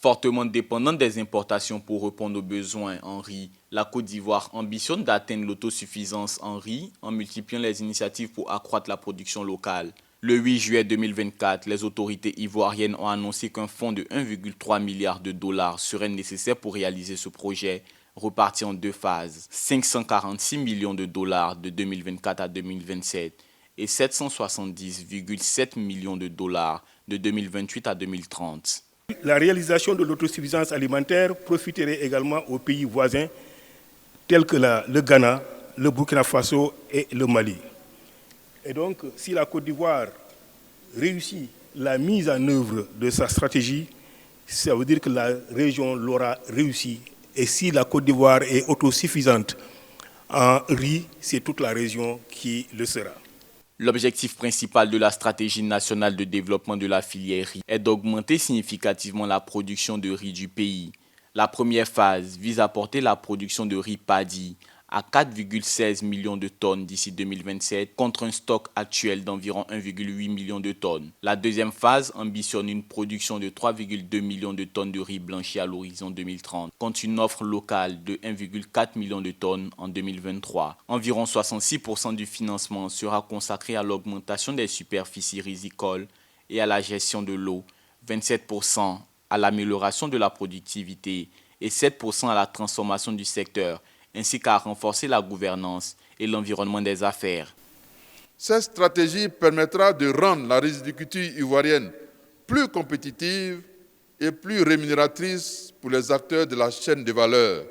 Fortement dépendante des importations pour répondre aux besoins en riz, la Côte d'Ivoire ambitionne d'atteindre l'autosuffisance en riz en multipliant les initiatives pour accroître la production locale. Le 8 juillet 2024, les autorités ivoiriennes ont annoncé qu'un fonds de 1,3 milliard de dollars serait nécessaire pour réaliser ce projet, reparti en deux phases, 546 millions de dollars de 2024 à 2027 et 770,7 millions de dollars de 2028 à 2030. La réalisation de l'autosuffisance alimentaire profiterait également aux pays voisins tels que le Ghana, le Burkina Faso et le Mali. Et donc, si la Côte d'Ivoire réussit la mise en œuvre de sa stratégie, ça veut dire que la région l'aura réussi. Et si la Côte d'Ivoire est autosuffisante en riz, c'est toute la région qui le sera. L'objectif principal de la stratégie nationale de développement de la filière riz est d'augmenter significativement la production de riz du pays. La première phase vise à porter la production de riz paddy à 4,16 millions de tonnes d'ici 2027 contre un stock actuel d'environ 1,8 million de tonnes. La deuxième phase ambitionne une production de 3,2 millions de tonnes de riz blanchi à l'horizon 2030 contre une offre locale de 1,4 million de tonnes en 2023. Environ 66% du financement sera consacré à l'augmentation des superficies rizicoles et à la gestion de l'eau, 27% à l'amélioration de la productivité et 7% à la transformation du secteur, ainsi qu'à renforcer la gouvernance et l'environnement des affaires. Cette stratégie permettra de rendre la riziculture ivoirienne plus compétitive et plus rémunératrice pour les acteurs de la chaîne de valeur,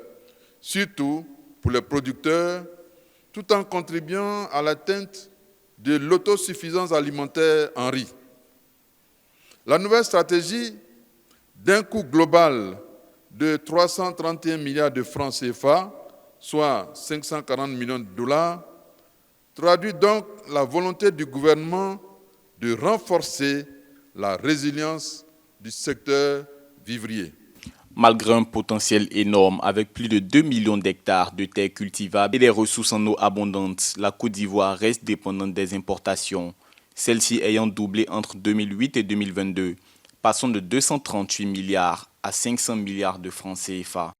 surtout pour les producteurs, tout en contribuant à l'atteinte de l'autosuffisance alimentaire en riz. La nouvelle stratégie, d'un coût global de 331 milliards de francs CFA, soit 540 millions de dollars, traduit donc la volonté du gouvernement de renforcer la résilience du secteur vivrier. Malgré un potentiel énorme avec plus de 2 millions d'hectares de terres cultivables et des ressources en eau abondantes, la Côte d'Ivoire reste dépendante des importations, celles-ci ayant doublé entre 2008 et 2022, passant de 238 milliards à 500 milliards de francs CFA.